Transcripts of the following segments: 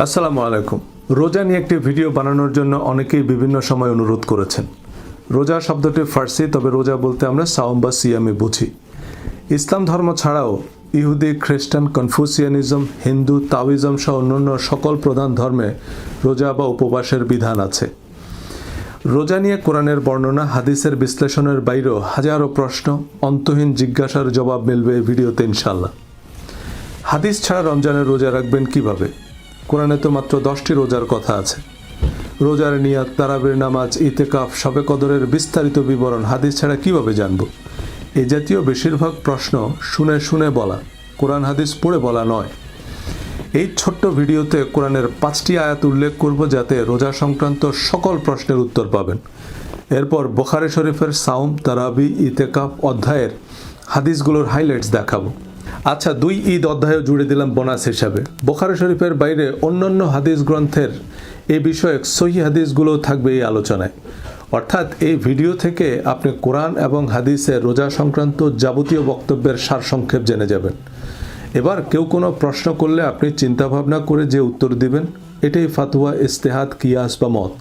আসসালামু আলাইকুম। রোজা নিয়ে একটি ভিডিও বানানোর জন্য অনেকেই বিভিন্ন সময় অনুরোধ করেছেন। রোজা শব্দটি ফার্সি, তবে রোজা বলতে আমরা সাওম বা সিয়ামে বুঝি। ইসলাম ধর্ম ছাড়াও ইহুদি, খ্রিস্টান, কনফুসিয়ানিজম, হিন্দু, তাওইজম সহ অন্যান্য সকল প্রধান ধর্মে রোজা বা উপবাসের বিধান আছে। রোজা নিয়ে কোরআনের বর্ণনা, হাদিসের বিশ্লেষণের বাইরেও হাজারো প্রশ্ন, অন্তহীন জিজ্ঞাসার জবাব মিলবে এই ভিডিওতে ইনশাআল্লাহ। হাদিস ছাড়া রমজানের রোজা রাখবেন কিভাবে? কোরআনে তো মাত্র 10টি রোজার কথা আছে। রোজার নিয়াত, তারাবির নামাজ, ইতেকাফ, শবে কদরের বিস্তারিত বিবরণ হাদিস ছাড়া কিভাবে জানব? এই জাতীয় বেশিরভাগ প্রশ্ন শুনে শুনে বলা, কোরআন হাদিস পড়ে বলা নয়। এই ছোট্ট ভিডিওতে কোরআনের 5টি আয়াত উল্লেখ করব, যাতে রোজা সংক্রান্ত সকল প্রশ্নের উত্তর পাবেন। এরপর বুখারী শরীফের সাওম, তারাবি, ইতেকাফ অধ্যায়ের হাদিসগুলোর হাইলাইটস দেখাবো। আচ্ছা, 2 ঈদ অধ্যায়ও জুড়ে দিলাম বোনাস হিসাবে। বুখারী শরীফের বাইরে অন্যান্য হাদিস গ্রন্থের এই বিষয়ক সহিহ হাদিসগুলো থাকবে এই আলোচনায়। অর্থাৎ এই ভিডিও থেকে আপনি কোরআন এবং হাদিসের রোজা সংক্রান্ত যাবতীয় বক্তব্যের সারসংক্ষেপ জেনে যাবেন। এবার কেউ কোনো প্রশ্ন করলে আপনি চিন্তাভাবনা করে যে উত্তর দিবেন, এটাই ফাতোয়া, ইজতিহাদ, কিয়াস বা মত।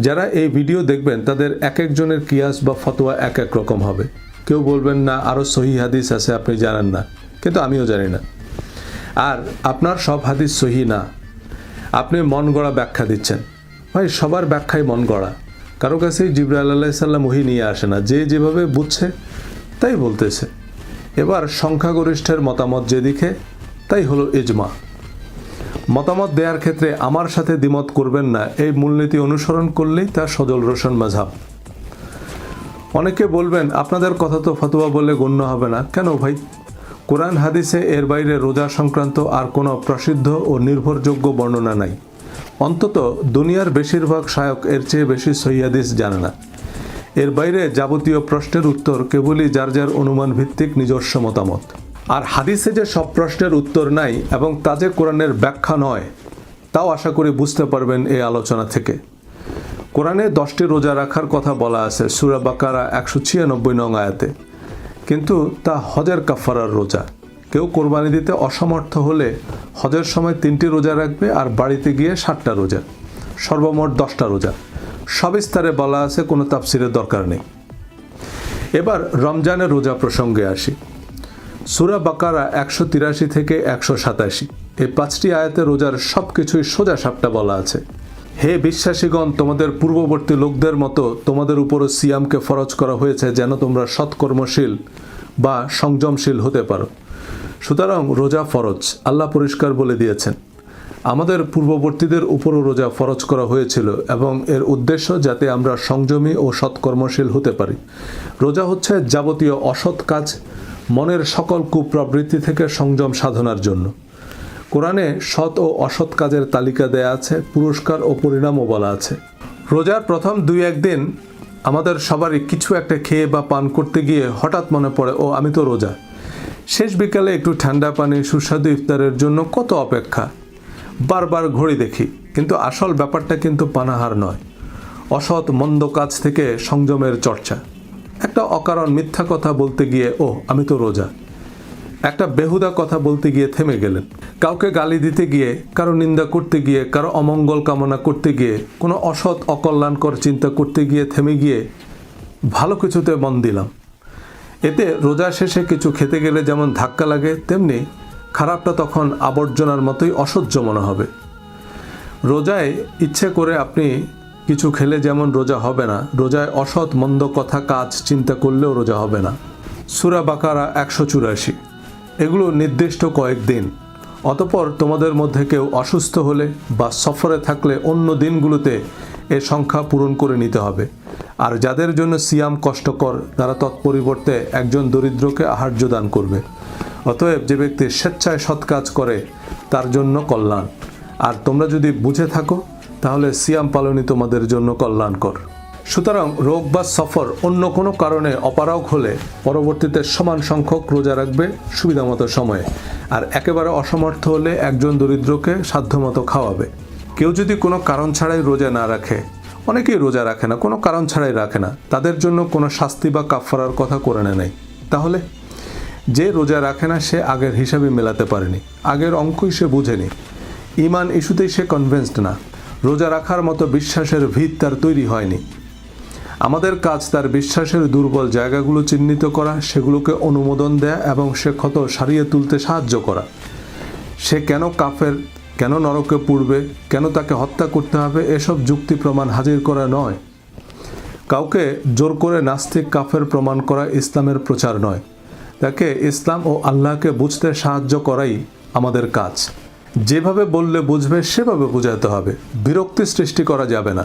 যারা এই ভিডিও দেখবেন তাদের এক একজনের কিয়াস বা ফতোয়া এক এক রকম হবে। কেউ বলবেন না আরও সহিহ হাদিস আছে, আপনি জানেন না, কিন্তু আমিও জানি না। আর আপনার সব হাদিস সহিহ না, আপনি মন গড়া ব্যাখ্যা দিচ্ছেন। ভাই, সবার ব্যাখ্যাই মন গড়া। কারো কাছেই জিবরাইল আলাইহিস সালাম ওহী নিয়ে আসে না, যে যেভাবে বুঝছে তাই বলতেছে। এবার সংখ্যাগরিষ্ঠের মতামত যেদিকে, তাই হলো ইজমা। মতামত দেওয়ার ক্ষেত্রে আমার সাথে দ্বিমত করবেন না, এই মূলনীতি অনুসরণ করলেই তা সজল রোশন মাযহাব। অনেকে বলবেন আপনাদের কথা তো ফতোয়া বলে গণ্য হবে না। কেন ভাই? কোরআন হাদিসে এর বাইরে রোজা সংক্রান্ত আর কোনো প্রসিদ্ধ ও নির্ভরযোগ্য বর্ণনা নাই। অন্তত দুনিয়ার বেশিরভাগ শায়ক এর চেয়ে বেশি সহিহ হাদিস জানে না। এর বাইরে যাবতীয় প্রশ্নের উত্তর কেবলই যার যার অনুমান ভিত্তিক নিজস্ব মতামত। আর হাদিসে যে সব প্রশ্নের উত্তর নাই এবং তা যে কোরআনের ব্যাখ্যা নয়, তাও আশা করি বুঝতে পারবেন এই আলোচনা থেকে। কোরআনে 10টি রোজা রাখার কথা বলা আছে সূরা বাকারা 196 নং আয়াতে, কিন্তু তা হজের কাফারার রোজা। কেউ কোরবানি দিতে অসমর্থ হলে হজের সময় 3টি রোজা রাখবে আর বাড়িতে গিয়ে 7টা রোজা, সর্বমোট 10টা রোজা। সবিস্তারে বলা আছে, কোনো তাফসিরের দরকার নেই। এবার রমজানের রোজা প্রসঙ্গে আসি। সূরা বাকারা 183 থেকে 187, এই 5টি আয়াতে রোজার সব কিছুই সোজা সাপটা বলা আছে। হে বিশ্বাসীগণ, তোমাদের পূর্ববর্তী লোকদের মতো তোমাদের উপরও সিয়ামকে ফরজ করা হয়েছে, যেন তোমরা সৎকর্মশীল বা সংযমশীল হতে পারো। সুতরাং রোজা ফরজ, আল্লাহ পরিষ্কার বলে দিয়েছেন। আমাদের পূর্ববর্তীদের উপরও রোজা ফরজ করা হয়েছিল এবং এর উদ্দেশ্য যাতে আমরা সংযমী ও সৎকর্মশীল হতে পারি। রোজা হচ্ছে যাবতীয় অসৎ কাজ, মনের সকল কুপ্রবৃত্তি থেকে সংযম সাধনার জন্য। কোরআনে সৎ ও অসৎ কাজের তালিকা দেয়া আছে, পুরস্কার ও পরিণামও বলা আছে। রোজার প্রথম 2-1 দিন আমাদের সবারই কিছু একটা খেয়ে বা পান করতে গিয়ে হঠাৎ মনে পড়ে, ও আমি তো রোজা। শেষ বিকালে একটু ঠান্ডা পানি, সুস্বাদু ইফতারের জন্য কত অপেক্ষা। বারবার ঘড়ি দেখি, কিন্তু আসল ব্যাপারটা কিন্তু পানাহার নয়, অসৎ মন্দ কাজ থেকে সংযমের চর্চা। একটা অকারণ মিথ্যা কথা বলতে গিয়ে ও আমি তো রোজা, একটা বেহুদা কথা বলতে গিয়ে থেমে গেলেন, কাউকে গালি দিতে গিয়ে, কারো নিন্দা করতে গিয়ে, কারো অমঙ্গল কামনা করতে গিয়ে, কোনো অসৎ অকল্যাণকর চিন্তা করতে গিয়ে থেমে গিয়ে ভালো কিছুতে মন দিলাম। এতে রোজা শেষে কিছু খেতে গেলে যেমন ধাক্কা লাগে, তেমনি খারাপটা তখন আবর্জনার মতোই অসহ্য মনে হবে। রোজায় ইচ্ছে করে আপনি কিছু খেলে যেমন রোজা হবে না, রোজায় অসৎ মন্দ কথা কাজ চিন্তা করলেও রোজা হবে না। সূরা বাকারা 184, এগুলো নির্দিষ্ট কয়েকদিন। অতঃপর তোমাদের মধ্যে কেউ অসুস্থ হলে বা সফরে থাকলে অন্য দিনগুলোতে এর সংখ্যা পূরণ করে নিতে হবে। আর যাদের জন্য সিয়াম কষ্টকর, তারা তৎপরিবর্তে একজন দরিদ্রকে আহার্য দান করবে। অতএব যে ব্যক্তি স্বেচ্ছায় সৎ কাজ করে তার জন্য কল্যাণ। আর তোমরা যদি বুঝে থাকো তাহলে সিয়াম পালনই তোমাদের জন্য কল্যাণকর। সুতরাং রোগ বা সফর অন্য কোনো কারণে অপারগ হলে পরবর্তীতে সমান সংখ্যক রোজা রাখবে সুবিধামতো সময়ে, আর একেবারে অসমর্থ হলে একজন দরিদ্রকে সাধ্যমতো খাওয়াবে। কেউ যদি কোনো কারণ ছাড়াই রোজা না রাখে, অনেকেই রোজা রাখে না, কোনো কারণ ছাড়াই রাখে না, তাদের জন্য কোনো শাস্তি বা কাফারার কথা কোরআনে নেই। তাহলে যে রোজা রাখে না সে আগের হিসাবে মেলাতে পারেনি, আগের অঙ্কই সে বুঝেনি। ঈমান ইস্যুতেই সে কনভিন্সড না। রোজা রাখার মতো বিশ্বাসের ভিত তার তৈরি হয়নি। আমাদের কাজ তার বিশ্বাসের দুর্বল জায়গাগুলো চিহ্নিত করা, সেগুলোকে অনুমোদন দেয়া এবং সে ক্ষত সারিয়ে তুলতে সাহায্য করা। সে কেন কাফের, কেন নরকে পুড়বে, কেন তাকে হত্যা করতে হবে, এসব যুক্তি প্রমাণ হাজির করা নয়। কাউকে জোর করে নাস্তিক কাফের প্রমাণ করা ইসলামের প্রচার নয়। তাকে ইসলাম ও আল্লাহকে বুঝতে সাহায্য করাই আমাদের কাজ। যেভাবে বললে বুঝবে সেভাবে বোঝাতে হবে, বিরক্তি সৃষ্টি করা যাবে না।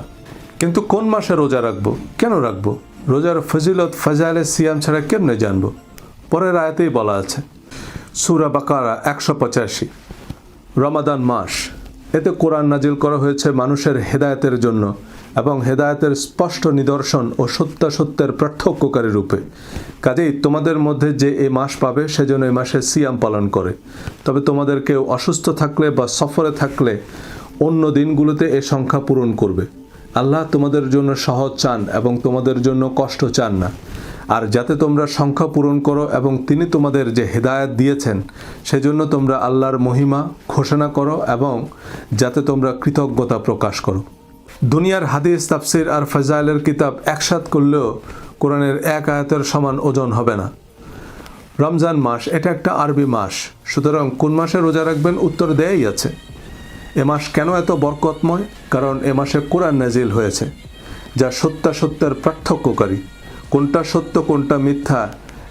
কিন্তু কোন মাসে রোজা রাখবো, কেন রাখবো, রোজার ফজিলত ফাজাইলে সিয়াম ছাড়া কেমনে জানবো? পরের আয়াতেই বলা আছে, সূরা বাকারা 185, রমাদান মাস। এতে কোরআন নাজিল করা হয়েছে মানুষের হেদায়েতের জন্য এবং হেদায়েতের স্পষ্ট নিদর্শন ও সত্যাসত্যের পার্থক্যকারী রূপে। কাজেই তোমাদের মধ্যে যে এই মাস পাবে সেজন্য এই মাসে সিয়াম পালন করে। তবে তোমাদের কেউ অসুস্থ থাকলে বা সফরে থাকলে অন্য দিনগুলোতে এ সংখ্যা পূরণ করবে। আল্লাহ তোমাদের জন্য সহজ চান এবং তোমাদের জন্য কষ্ট চান না। আর যাতে তোমরা সংখ্যা পূরণ করো এবং তিনি তোমাদের যে হেদায়েত দিয়েছেন সেজন্য তোমরা আল্লাহর মহিমা ঘোষণা করো এবং যাতে তোমরা কৃতজ্ঞতা প্রকাশ করো। দুনিয়ার হাদিস, তাফসির আর ফাজাইলের কিতাব একসাথ করলেও কোরআনের এক আয়াতের সমান ওজন হবে না। রমজান মাস এটা একটা আরবি মাস, সুতরাং কোন মাসে রোজা রাখবেন উত্তর দেয়াই আছে। এ মাস কেন এত বরকতময়? কারণ এ মাসে কোরআন নাজিল হয়েছে, যা সত্যাসত্যের পার্থক্যকারী। কোনটা সত্য কোনটা মিথ্যা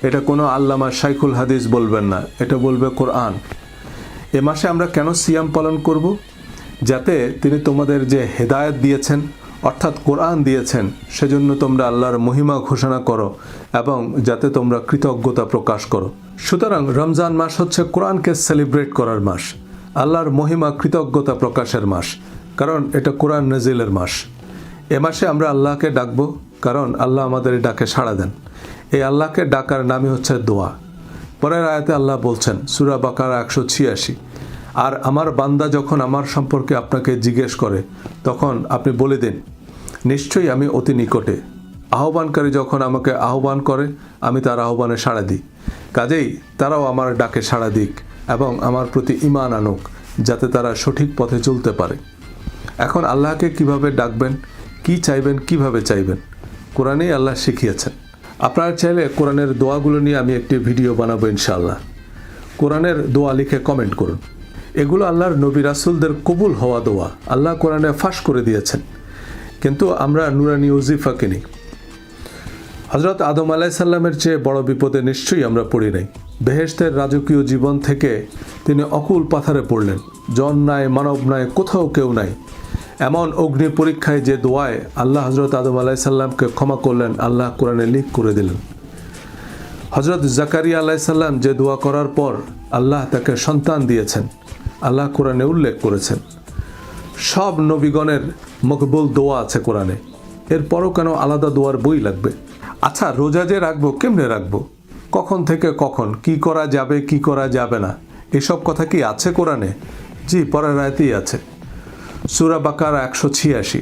এটা কোনো আল্লামা শাইখুল হাদিস বলবেন না, এটা বলবে কোরআন। এ মাসে আমরা কেন সিয়াম পালন করব? যাতে তিনি তোমাদের যে হেদায়েত দিয়েছেন অর্থাৎ কোরআন দিয়েছেন সেজন্য তোমরা আল্লাহর মহিমা ঘোষণা করো এবং যাতে তোমরা কৃতজ্ঞতা প্রকাশ করো। সুতরাং রমজান মাস হচ্ছে কোরআনকে সেলিব্রেট করার মাস, আল্লাহর মহিমা কৃতজ্ঞতা প্রকাশের মাস, কারণ এটা কোরআন নাজিলের মাস। এ মাসে আমরা আল্লাহকে ডাকবো কারণ আল্লাহ আমাদের ডাকে সাড়া দেন। এই আল্লাহকে ডাকার নামই হচ্ছে দোয়া। পরের আয়াতে আল্লাহ বলছেন, সূরা বাকারা 186, আর আমার বান্দা যখন আমার সম্পর্কে আপনাকে জিজ্ঞেস করে তখন আপনি বলে দিন, নিশ্চয়ই আমি অতি নিকটে। আহ্বানকারী যখন আমাকে আহ্বান করে আমি তার আহ্বানে সাড়া দিই। কাজেই তারাও আমার ডাকে সাড়া দিক এবং আমার প্রতি ঈমান আনুক, যাতে তারা সঠিক পথে চলতে পারে। এখন আল্লাহকে কিভাবে ডাকবেন, কি চাইবেন, কিভাবে চাইবেন, কোরআনেই আল্লাহ শিখিয়েছেন। আপনারা চাইলে কোরআনের দোয়াগুলো নিয়ে আমি একটি ভিডিও বানাবো ইনশাআল্লাহ। কোরআনের দোয়া লিখে কমেন্ট করুন। এগুলো আল্লাহর নবী রাসূলদের কবুল হওয়া দোয়া, আল্লাহ কোরআনে ফাঁস করে দিয়েছেন, কিন্তু আমরা নুরানি ওজিফাকে নিই। হযরত আদম আলাইহিস সালামের চেয়ে বড় বিপদে নিশ্চয়ই আমরা পড়ি নাই। বেহেশতের রাজকীয় জীবন থেকে তিনি অকুল পাথারে পড়লেন। জন নাই, মানব নাই, কোথাও কেউ নাই। এমন অগ্নি পরীক্ষায় যে দোয়ায় আল্লাহ হযরত আদম আলাইহিস সালামকে ক্ষমা করলেন, আল্লাহ কোরআনে লিখ করে দিলেন। হযরত জাকারিয়া আলাইহিস সালাম যে দোয়া করার পর আল্লাহ তাকে সন্তান দিয়েছেন, আল্লাহ কোরআনে উল্লেখ করেছেন। সব নবীগণের মকবুল দোয়া আছে কোরআনে, এরপরও কেন আলাদা দোয়ার বই লাগবে? আচ্ছা, রোজা যে রাখবো কেমনে রাখবো, কখন থেকে কখন, কি করা যাবে কি করা যাবে না, এসব কথা কি আছে কোরআনে? জি, পরের আয়াতেই আছে, সূরা বাকারা 186,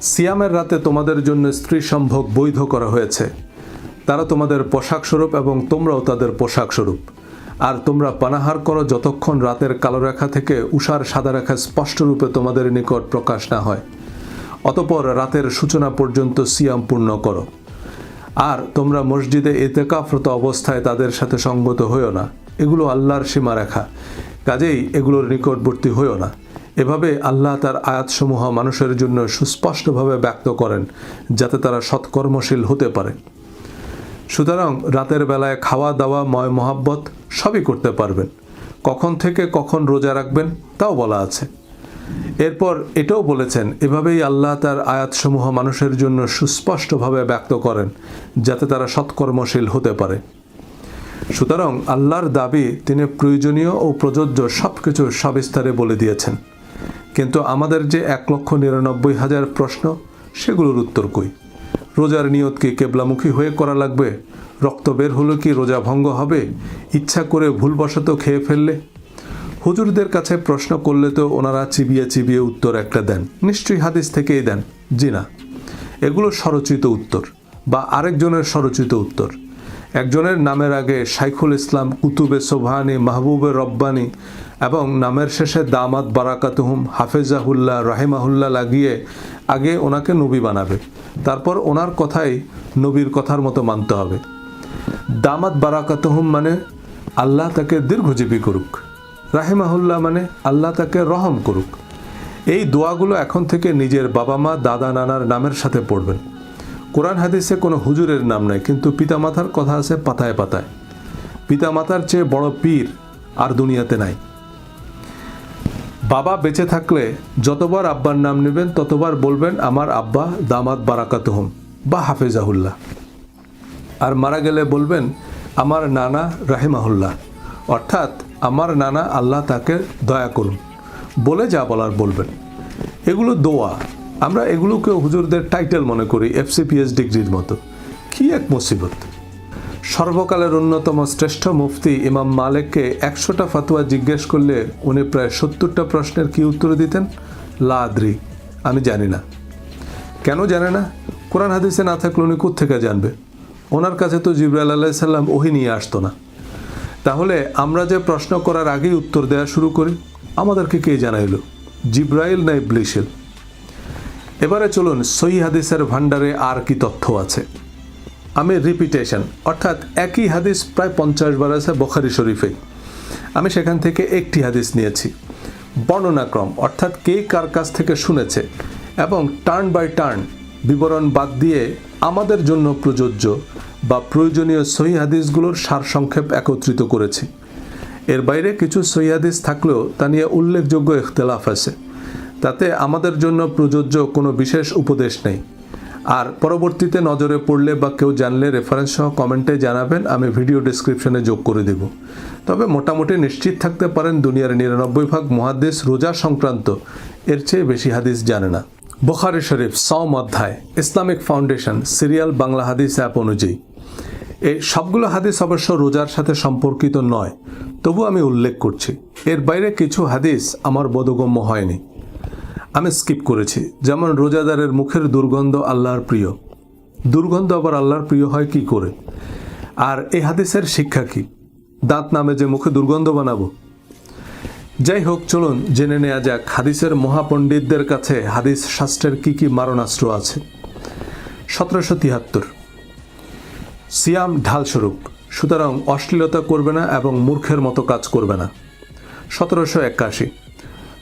সিয়ামের রাতে তোমাদের জন্য স্ত্রী সম্ভোগ বৈধ করা হয়েছে। তারা তোমাদের পোশাক স্বরূপ এবং তোমরাও তাদের পোশাক স্বরূপ। আর তোমরা পানাহার করো যতক্ষণ রাতের কালো রেখা থেকে উষার সাদা রেখা স্পষ্টরূপে তোমাদের নিকট প্রকাশ না হয়। অতঃপর রাতের সূচনা পর্যন্ত সিয়াম পূর্ণ করো। আর তোমরা মসজিদে ইতিকাফরত অবস্থায় তাদের সাথে সঙ্গত হইও না, এগুলো আল্লাহর সীমারেখা, কাজেই এগুলোর নিকটবর্তী হইও না। এভাবে আল্লাহ তার আয়াতসমূহ মানুষের জন্য সুস্পষ্টভাবে ব্যক্ত করেন যাতে তারা সৎকর্মশীল হতে পারে। সুতরাং রাতের বেলায় খাওয়া দাওয়া, ময় মহাব্বত সবই করতে পারবেন। কখন থেকে কখন রোজা রাখবেন তাও বলা আছে। এরপর এটাও বলেছেন, এভাবেই আল্লাহ তার আয়াতসমূহ মানুষের জন্য সুস্পষ্টভাবে ব্যক্ত করেন যাতে তারা সৎকর্মশীল হতে পারে। সুতরাং আল্লাহর দাবি তিনি প্রয়োজনীয় ও প্রযোজ্য সব কিছু সবিস্তারে বলে দিয়েছেন, কিন্তু আমাদের যে 1,99,000 প্রশ্ন, সেগুলোর উত্তর কই? রোজার নিয়ত কি কেবলামুখী হয়ে করা লাগবে? রক্ত বের হলো কি রোজা ভঙ্গ হবে? ইচ্ছা করে ভুলবশত খেয়ে ফেললে? হুজুরদের কাছে প্রশ্ন করলে তো ওনারা চিবিয়ে চিবিয়ে উত্তর একটা দেন, নিশ্চয়ই হাদিস থেকেই দেন। জি না, এগুলো স্বরচিত উত্তর বা আরেকজনের স্বরচিত উত্তর। একজনের নামের আগে শাইখুল ইসলাম, কুতুবে সোবহানি, মাহবুবে রব্বানি এবং নামের শেষে দামাত বারাকাতুহুম, হাফেজাহুল্লাহ, রাহিমাহুল্লাহ লাগিয়ে আগে ওনাকে নবী বানাবে, তারপর ওনার কথাই নবীর কথার মতো মানতে হবে। দামাত বারাকাতুহুম মানে আল্লাহ তাকে দীর্ঘজীবী করুক, রাহিমাহুল্লাহ মানে আল্লাহ তাকে রহম করুক। এই দোয়াগুলো এখন থেকে নিজের বাবা মা দাদা নানার নামের সাথে পড়বেন। কোরআন হাদিসে কোনো হুজুরের নাম নাই, কিন্তু পিতামাতার কথা আছে পাতায় পাতায়। পিতামাতার চেয়ে বড় পীর আর দুনিয়াতে নাই। বাবা বেঁচে থাকলে যতবার আব্বার নাম নেবেন ততবার বলবেন আমার আব্বা দামাত বারাকাতুহুম বা হাফেজাহুল্লাহ, আর মারা গেলে বলবেন আমার নানা রাহিমাহুল্লাহ, অর্থাৎ আমার নানা আল্লাহ তাকে দয়া করুন বলে যা বলার বলবেন। এগুলো দোয়া, আমরা এগুলোকে হুজুরদের টাইটেল মনে করি, FCPS ডিগ্রির মতো। কি এক মুসিবত! সর্বকালের অন্যতম শ্রেষ্ঠ মুফতি ইমাম মালিককে 100টা ফতোয়া জিজ্ঞেস করলে উনি প্রায় 70টা প্রশ্নের কি উত্তর দিতেন? লা আদরি, আমি জানি না। কেন জানে না? কোরআন হাদিসে না থাকলে উনি কোত্থেকে জানবে? ওনার কাছে তো জিবরাইল আলাইহিস সালাম ওহী নিয়ে আসতো না। তাহলে আমরা যে প্রশ্ন করার আগেই উত্তর দেওয়া শুরু করি, আমাদেরকে কে জানাইল? জিবরাইল না ইবলিসিল? এবারে চলুন সহিহ হাদিসের ভান্ডারে আর কি তথ্য আছে। আমি রিপিটেশন, অর্থাৎ একই হাদিস প্রায় 50 বার আছে বুখারী শরীফে। আমি সেখান থেকে একটি হাদিস নিয়েছি। বর্ণনাক্রম, অর্থাৎ কে কার কাছ থেকে শুনেছে, এবং টার্ন বাই টার্ন বিবরণ বাদ দিয়ে আমাদের জন্য প্রযোজ্য বা প্রয়োজনীয় সহিহ হাদিসগুলোর সারসংক্ষেপ একত্রিত করেছি। এর বাইরে কিছু সহিহ হাদিস থাকলেও তা নিয়ে উল্লেখযোগ্য ইখতিলাফ আছে। তাতে আমাদের জন্য প্রযোজ্য কোনো বিশেষ উপদেশ নেই। আর পরবর্তীতে নজরে পড়লে বা কেউ জানলে রেফারেন্স সহ কমেন্টে জানাবেন, আমি ভিডিও ডেসক্রিপশনে যোগ করে দেব। তবে মোটামুটি নিশ্চিত থাকতে পারেন দুনিয়ার 99% মুহাদ্দিস রোজা সংক্রান্ত এর চেয়ে বেশি হাদিস জানে না। বুখারী শরীফ সাওম অধ্যায়, ইসলামিক ফাউন্ডেশন, সিরিয়াল বাংলা হাদিস অ্যাপ অনুযায়ী। এই সবগুলো হাদিস অবশ্য রোজার সাথে সম্পর্কিত নয়, তবু আমি উল্লেখ করছি। এর বাইরে কিছু হাদিস আমার বোধগম্য হয়নি, আমি স্কিপ করেছি। যেমন রোজাদারের মুখের দুর্গন্ধ আল্লাহর প্রিয়। দুর্গন্ধ আবার আল্লাহর প্রিয় হয় কি করে? আর এই হাদিসের শিক্ষা কি? দাঁত নামে যে মুখে দুর্গন্ধ বানাবো? যাই হোক, চলুন জেনে নেওয়া যাক হাদিসের মহাপণ্ডিতদের কাছে হাদিস শাস্ত্রের কি কি মারণাস্ত্র আছে। 1773 সিয়াম ঢালস্বরূপ, সুতরাং অশ্লীলতা করবে না এবং মূর্খের মতো কাজ করবে না। 1781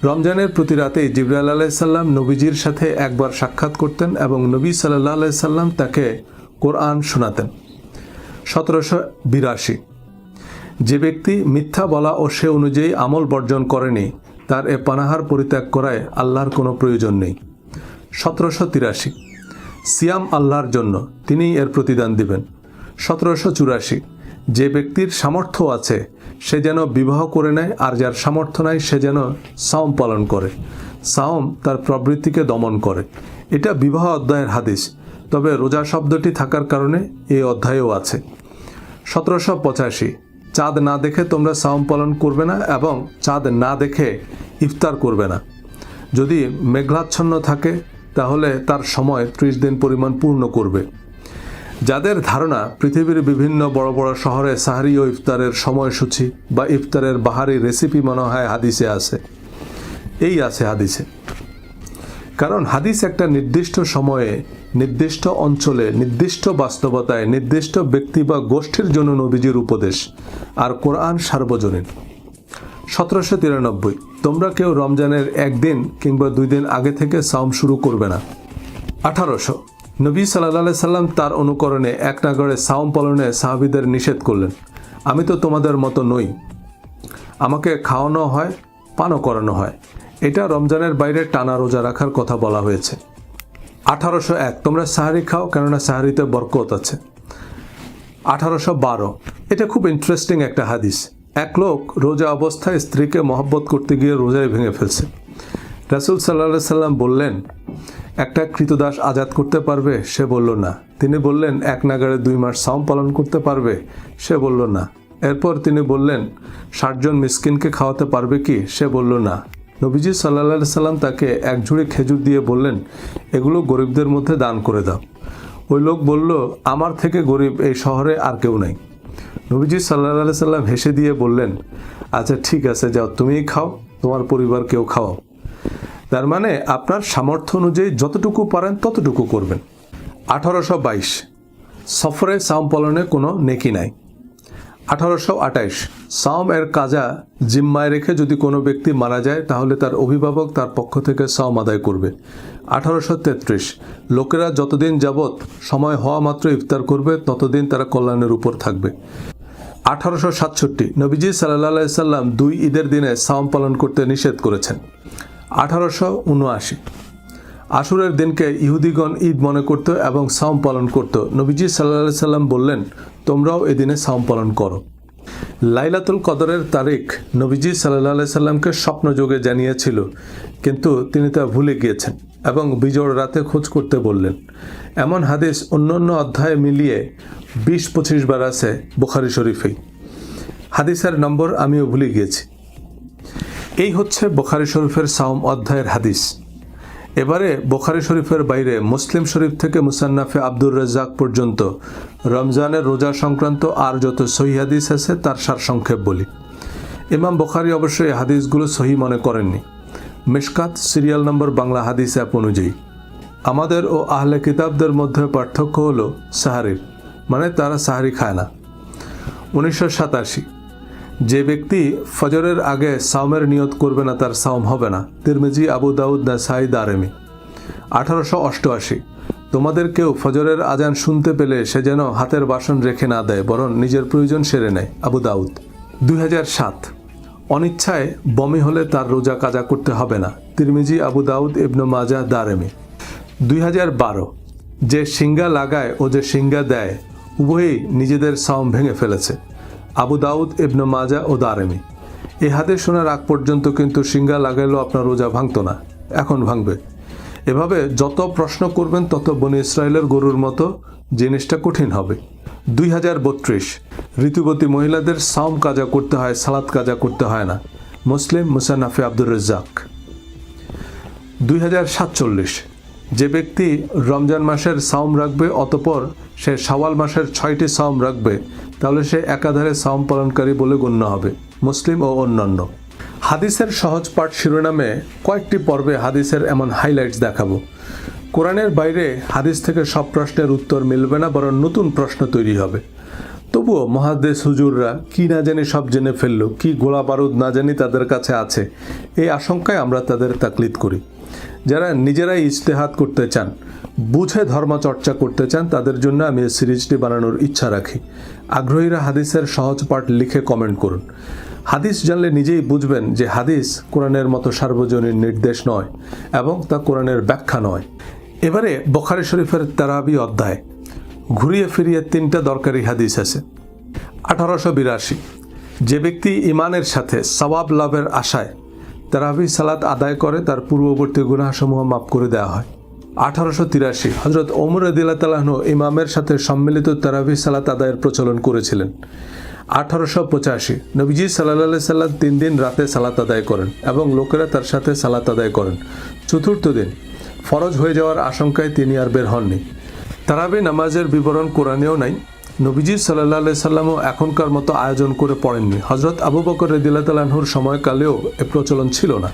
রমজানের প্রতি রাতেই জিবরাইল আলাইহিস সালাম নবীজির সাথে একবার সাক্ষাৎ করতেন এবং নবী সাল্লাল্লাহু আলাইহি সাল্লাম তাকে কোরআন শোনাতেন। 1782 যে ব্যক্তি মিথ্যা বলা ও সে অনুযায়ী আমল বর্জন করেনি, তার এ পানাহার পরিত্যাগ করায় আল্লাহর কোনো প্রয়োজন নেই। 1783 সিয়াম আল্লাহর জন্য, তিনিই এর প্রতিদান দিবেন। 1784 যে ব্যক্তির সামর্থ্য আছে সে যেন বিবাহ করে নেয়, আর যার সামর্থ্য নাই সে যেন সাওম পালন করে। সাওম তার প্রবৃত্তিকে দমন করে। এটা বিবাহ অধ্যায়ের হাদিস, তবে রোজা শব্দটি থাকার কারণে এই অধ্যায়েও আছে। 1785 চাঁদ না দেখে তোমরা সাওম পালন করবে না এবং চাঁদ না দেখে ইফতার করবে না। যদি মেঘাচ্ছন্ন থাকে তাহলে তার সময় 30 দিন পরিমাণ পূর্ণ করবে। যাদের ধারণা পৃথিবীর বিভিন্ন বড় বড় শহরে সাহরি ও ইফতারের সময়সূচি বা ইফতারের বাহারি রেসিপি মনে হয় হাদিসে আছে, এই আছে হাদিসে। কারণ হাদিস একটা নির্দিষ্ট সময়ে, নির্দিষ্ট অঞ্চলে, নির্দিষ্ট বাস্তবতায়, নির্দিষ্ট ব্যক্তি বা গোষ্ঠীর জন্য নবীজির উপদেশ, আর কোরআন সার্বজনীন। 1793 তোমরা কেউ রমজানের একদিন কিংবা 2 দিন আগে থেকে সাওম শুরু করবে না। 1800 নবী সাল্লাল্লাহু আলাইহি সাল্লাম তার অনুকরণে এক নাগাড়ে সাওম পালনে সাহাবীদের নিষেধ করলেন। আমি তো তোমাদের মতো নই, আমাকে খাওয়ানো হয়, পানও করানো হয়। এটা রমজানের বাইরে টানা রোজা রাখার কথা বলা হয়েছে। 1801 তোমরা সাহারি খাও, কেননা সাহারিতে বরকত আছে। 1812 এটা খুব ইন্টারেস্টিং একটা হাদিস। এক লোক রোজা অবস্থায় স্ত্রীকে মহব্বত করতে গিয়ে রোজায় ভেঙে ফেলছে। রাসূল সাল্লাল্লাহু আলাইহি সাল্লাম বললেন, একটা কৃতদাস আজাদ করতে পারবে? সে বলল না। তিনি বললেন, এক নাগাড়ে 2 মাস সাওম পালন করতে পারবে? সে বলল না। এরপর তিনি বললেন, 60 জন মিসকিনকে খাওয়াতে পারবে কি? সে বলল না। নবীজি সাল্লাল্লাহু আলাইহি সাল্লাম তাকে এক ঝুড়ি খেজুর দিয়ে বললেন, এগুলো গরিবদের মধ্যে দান করে দাও। ওই লোক বলল, আমার থেকে গরিব এই শহরে আর কেউ নাই। নবীজি সাল্লাল্লাহু আলাইহি সাল্লাম হেসে দিয়ে বললেন, আচ্ছা ঠিক আছে, যাও তুমিই খাও, তোমার পরিবারকেও খাওয়াও। তার মানে আপনার সামর্থ্য অনুযায়ী যতটুকু পারেন ততটুকু করবেন। 1822 সফরে সাওম পালনে কোনো নেকি নাই। 1828 সাওম এর কাজা জিম্মায় রেখে যদি কোনো ব্যক্তি মারা যায় তাহলে তার অভিভাবক তার পক্ষ থেকে সাওম আদায় করবে। 1833 লোকেরা যতদিন যাবৎ সময় হওয়া মাত্র ইফতার করবে ততদিন তারা কল্যাণের উপর থাকবে। 1867 নবীজি সাল্লাল্লাহু আলাইহি সাল্লাম 2 ঈদের দিনে সাওম পালন করতে নিষেধ করেছেন। 1879 আশুরের দিনকে ইহুদিগণ ঈদ মনে করত এবং সাওম পালন করত। নবীজি সাল্লাল্লাহু আলাইহি সাল্লাম বললেন, তোমরাও এদিনে সাওম পালন করো। লাইলাতুল কদরের তারিখ নবীজি সাল্লাল্লাহু আলাইহি সাল্লামকে স্বপ্নযোগে জানিয়েছিল, কিন্তু তিনি তা ভুলে গিয়েছেন এবং বিজোড় রাতে খোঁজ করতে বললেন। এমন হাদিস অন্যান্য অধ্যায়ে মিলিয়ে 20-25 বার আছে বুখারী শরীফেই। হাদিসের নম্বর আমিও ভুলে গিয়েছি। এই হচ্ছে বুখারী শরীফের সাওম অধ্যায়ের হাদিস। এবারে বুখারী শরীফের বাইরে মুসলিম শরীফ থেকে মুসান্নাফে আব্দুর রাজ্জাক পর্যন্ত রমজানের রোজা সংক্রান্ত আর যত সহিহ হাদিস আছে তার সারসংক্ষেপ বলি। ইমাম বুখারী অবশ্যই এই হাদিসগুলো সহিহ মনে করেননি। মিশকাত সিরিয়াল নম্বর বাংলা হাদিস অ্যাপ অনুযায়ী আমাদের ও আহলে কিতাবদের মধ্যে পার্থক্য হলো সাহারির, মানে তারা সাহারি খায় না। 1987 যে ব্যক্তি ফজরের আগে সাওমের নিয়ত করবে না তার সাওম হবে না। তিরমিজি, আবু দাউদ, নাসাই, দারেমি। 1888 তোমাদের কেউ ফজরের আজান শুনতে পেলে সে যেন হাতের বাসন রেখে না দেয়, বরং নিজের প্রয়োজন সেরে নেয়। আবু দাউদ। 2007 অনিচ্ছায় বমি হলে তার রোজা কাজা করতে হবে না। তিরমিজি, আবু দাউদ, ইবনে মাজাহ, দারেমি। 2012 যে সিঙ্গা লাগায় ও যে সিঙ্গা দেয় উভয়ই নিজেদের সাওম ভেঙে ফেলেছে। আবু দাউদ, ইবনে মাজাহ ও দারেমি। এই হাদিস শোনার আগ পর্যন্ত কিন্তু সিঙ্গা লাগাইলেও আপনার রোজা ভাঙতো না, এখন ভাঙবে। এভাবে যত প্রশ্ন করবেন তত বনি ইসরায়েলের গরুর মতো জিনিসটা কঠিন হবে। 2032 ঋতুবতী মহিলাদের সাওম কাজা করতে হয়, সালাত কাজা করতে হয় না। মুসলিম, মুসান্নাফে আব্দুর রাজ্জাক। 2047 যে ব্যক্তি রমজান মাসের সাওম রাখবে অতঃপর সে শাওয়াল মাসের 6টি সাওম রাখবে তাহলে সে একাধারে সাওম পালনকারী বলে গণ্য হবে। মুসলিম ও অন্যান্য। হাদিসের সহজ পাঠ শিরোনামে কয়েকটি পর্বে হাদিসের এমন হাইলাইটস দেখাবো। কোরআনের বাইরে হাদিস থেকে সব প্রশ্নের উত্তর মিলবে না, বরং নতুন প্রশ্ন তৈরি হবে। তবুও মুহাদ্দিস হুজুররা কি না জানি সব জেনে ফেললো, কি গোলা বারুদ না জানি তাদের কাছে আছে, এই আশঙ্কায় আমরা তাদের তাকলিদ করি। যারা নিজেরাই ইজতেহাদ করতে চান, বুঝে ধর্মচর্চা করতে চান, তাদের জন্য আমি এই সিরিজটি বানানোর ইচ্ছা রাখি। আগ্রহীরা হাদিসের সহজ পাঠ লিখে কমেন্ট করুন। হাদিস জানলে নিজেই বুঝবেন যে হাদিস কোরআনের মতো সার্বজনীন নির্দেশ নয় এবং তা কোরআনের ব্যাখ্যা নয়। এবারে বুখারী শরীফের তারাবি অধ্যায় ঘুরিয়ে ফিরিয়ে 3টা দরকারি হাদিস আছে। 1882 যে ব্যক্তি ইমানের সাথে সওয়াব লাভের আশায় তারাবি সালাত আদায় করে তার পূর্ববর্তী গুনাহসমূহ মাফ করে দেওয়া হয়। 1883 হযরত ওমর রাদিয়াল্লাহু তাআলা আনহু ইমামের সাথে সম্মিলিত তারাবি সালাত আদায়ের প্রচলন করেছিলেন। 1885 নবীজি সাল্লাল্লাহু আলাইহি সাল্লাম 3 দিন রাতে সালাত আদায় করেন এবং লোকেরা তার সাথে সালাত আদায় করেন। চতুর্থ দিন ফরজ হয়ে যাওয়ার আশঙ্কায় তিনি আর বের হননি। তারাবি নামাজের বিবরণ কোরআনেও নাই। নবীজি সাল্লাল্লাহু আলাইহি সাল্লামও এখনকার মতো আয়োজন করে পড়েননি। হযরত আবু বকর রাদিয়াল্লাহু তাআলা আনহুর সময়কালেও এ প্রচলন ছিল না।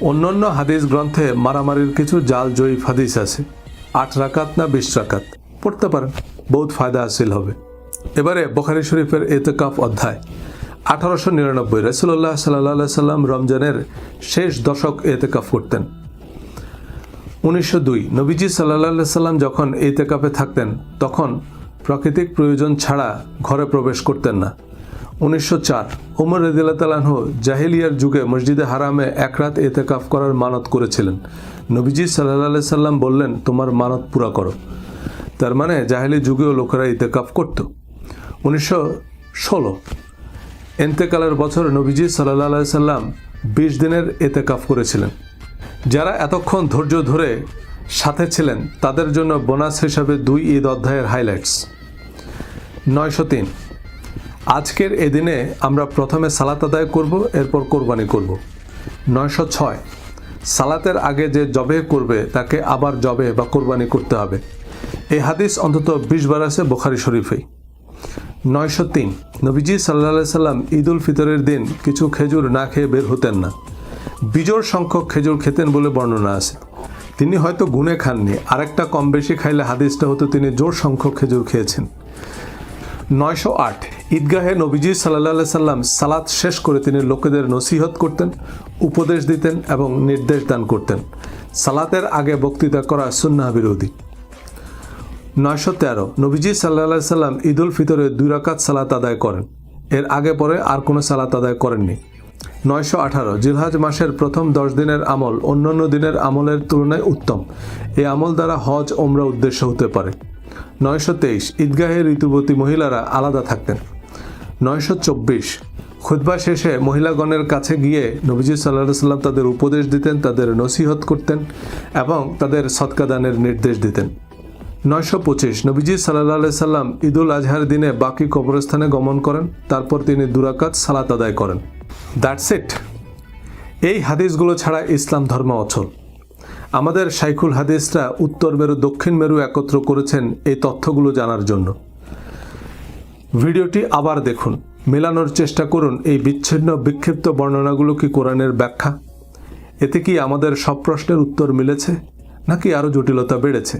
অন্যান্য হাদিস গ্রন্থে মারামারির কিছু জাল জয়ীফ হাদিস আছে। 8 রাকাত না 20 রাকাত পড়তে পারেন, বহুত ফায়দা হাসিল হবে। এবারে বুখারী শরীফের ইতিকাফ অধ্যায়। 1899 রাসূলুল্লাহ সাল্লাল্লাহু আলাইহি সাল্লাম রমজানের শেষ দশক ইতিকাফ করতেন। 1902 নবীজি সাল্লাল্লাহু আলাইহি সাল্লাম যখন ইতিকাফে থাকতেন তখন প্রাকৃতিক প্রয়োজন ছাড়া ঘরে প্রবেশ করতেন না। 1904 ওমর রাদিয়াল্লাহু তাআলা আনহু জাহেলিয়ার যুগে মসজিদে হারামে 1 রাত ইতিকাফ করার মানত করেছিলেন। নবীজি সাল্লাল্লাহু আলাইহি সাল্লাম বললেন, তোমার মানত পুরা করো। তার মানে জাহেলি যুগেও লোকেরা ইতিকাফ করত। 1916 ইন্তেকালের বছর নবীজি সাল্লাল্লাহু আলাইহি সাল্লাম 20 দিনের ইতিকাফ করেছিলেন। যারা এতক্ষণ ধৈর্য ধরে সাথে ছিলেন তাদের জন্য বোনাস হিসাবে 2 ঈদ অধ্যায়ের হাইলাইটস। 903 আজকের এই দিনে আমরা প্রথমে সালাত আদায় করব, এরপর কোরবানি করব। 906 সালাতের আগে যে জবে করবে তাকে আবার জবে বা কোরবানি করতে হবে। এই হাদিস অন্তত 20 বার আছে বুখারী শরীফেই। 903 নবীজি সাল্লাল্লাহু আলাইহি সাল্লাম ঈদ উল ফিতরের দিন কিছু খেজুর না খেয়ে বের হতেন না। বিজোড় সংখ্যক খেজুর খেতেন বলে বর্ণনা আছে। তিনি হয়তো গুনে খাননি, আরেকটা কম বেশি খাইলে হাদিসটা হতো তিনি জোড় সংখ্যক খেজুর খেয়েছেন। 908 ঈদগাহে নবীজি সাল্লাল্লাহু আলাইহি সাল্লাম সালাত শেষ করে তিনি লোকেদের নসিহত করতেন, উপদেশ দিতেন এবং নির্দেশ দান করতেন। সালাতের আগে বক্তৃতা করা সুন্নাহ বিরোধী। 913 নবীজি সাল্লাল্লাহু আলাইহি সাল্লাম ঈদ উল ফিতরে 2 রাকাত সালাত আদায় করেন, এর আগে পরে আর কোনো সালাত আদায় করেননি। 918 জিলহজ মাসের প্রথম 10 দিনের আমল অন্যান্য দিনের আমলের তুলনায় উত্তম, এই আমল দ্বারা হজ ওমরা উদ্দেশ্য হতে পারে। 923 ঈদগাহে ঋতুবতী মহিলারা আলাদা থাকতেন। 924 খুতবা শেষে মহিলাগণের কাছে গিয়ে নবীজি সাল্লাল্লাহু আলাইহি সাল্লাম তাদের উপদেশ দিতেন, তাদের নসিহত করতেন এবং তাদের সদকা দানের নির্দেশ দিতেন। 925 নবীজি সাল্লাল্লাহু আলাইহি সাল্লাম ঈদ উল আজহার দিনে বাকি কবরস্থানে গমন করেন, তারপর তিনি 2 রাকাত সালাত আদায় করেন। That's it. এই হাদিসগুলো ছাড়া ইসলাম ধর্ম অচল। আমাদের শাইখুল হাদিসরা উত্তর মেরু দক্ষিণ মেরু একত্র করেছেন এই তথ্যগুলো জানার জন্য। ভিডিওটি আবার দেখুন, মেলানোর চেষ্টা করুন এই বিচ্ছিন্ন বিক্ষিপ্ত বর্ণনাগুলো কি কোরআনের ব্যাখ্যা। এতে কি আমাদের সব প্রশ্নের উত্তর মিলেছে নাকি আরও জটিলতা বেড়েছে?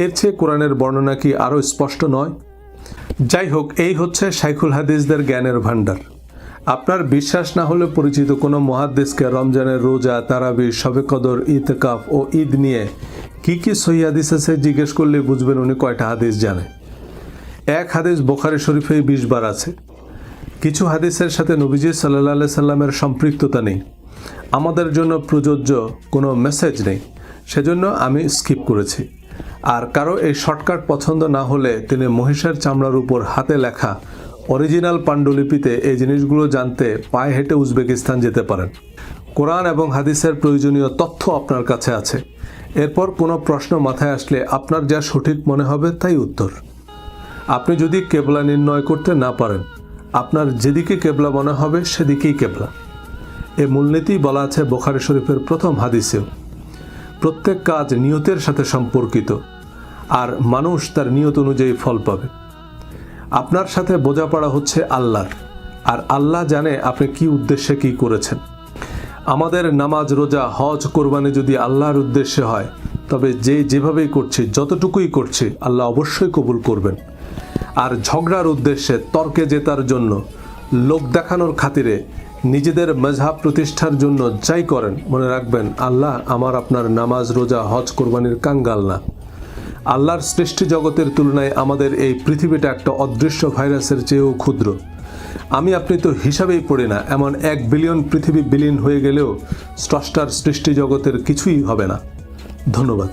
এর চেয়ে কোরআনের বর্ণনা কি আরও স্পষ্ট নয়? যাই হোক, এই হচ্ছে শাইখুল হাদিসদের জ্ঞানের ভাণ্ডার। আপনার বিশ্বাস না হলে পরিচিত কোনো মুহাদ্দিসকে রমজানের রোজা, তারাবি, শবে কদর, ইতিকাফ ও ঈদ নিয়ে কি সহিহ হাদিস আছে জিজ্ঞেস করলে বুঝবেন উনি কয়টা হাদিস জানে। এক হাদিস বুখারী শরীফেই 20 বার আছে। কিছু হাদিসের সাথে নবীজি সাল্লাল্লাহু আলাইহি সাল্লামের সম্পৃক্ততা নেই, আমাদের জন্য প্রযোজ্য কোনো মেসেজ নেই, সেজন্য আমি স্কিপ করেছি। আর কারো এই শর্টকাট পছন্দ না হলে তিনি মহিষের চামড়ার উপর হাতে লেখা অরিজিনাল পাণ্ডুলিপিতে এই জিনিসগুলো জানতে পায়ে হেঁটে উজবেকিস্তান যেতে পারেন। কোরআন এবং হাদিসের প্রয়োজনীয় তথ্য আপনার কাছে আছে। এরপর কোনো প্রশ্ন মাথায় আসলে আপনার যা সঠিক মনে হবে তাই উত্তর। আপনি যদি কেবলা নির্ণয় করতে না পারেন, আপনার যেদিকে কেবলা মনে হবে সেদিকেই কেবলা। এই মূলনীতি বলা আছে বুখারী শরীফের প্রথম হাদিসেও। প্রত্যেক কাজ নিয়তের সাথে সম্পর্কিত, আর মানুষ তার নিয়ত অনুযায়ী ফল পাবে। আপনার সাথে বোঝাপড়া হচ্ছে আল্লাহর, আর আল্লাহ জানে আপনি কি উদ্দেশ্যে কি করেছেন। আমাদের নামাজ, রোজা, হজ, কোরবানি যদি আল্লাহর উদ্দেশ্যে হয়, তবে যেভাবেই করছি, যতটুকুই করছি, আল্লাহ অবশ্যই কবুল করবেন। আর ঝগড়ার উদ্দেশ্যে, তর্কে জেতার জন্য, লোক দেখানোর খাতিরে, নিজেদের মজহাব প্রতিষ্ঠার জন্য যাই করেন, মনে রাখবেন আল্লাহ আমার আপনার নামাজ, রোজা, হজ, কোরবানির কাঙ্গাল না। আল্লাহর সৃষ্টি জগতের তুলনায় আমাদের এই পৃথিবীটা একটা অদৃশ্য ভাইরাসের চেয়েও ক্ষুদ্র। আমি আপনি তো হিসাবেই পড়ি না, এমন 1 বিলিয়ন পৃথিবী বিলীন হয়ে গেলেও স্রষ্টার সৃষ্টি জগতের কিছুই হবে না। ধন্যবাদ।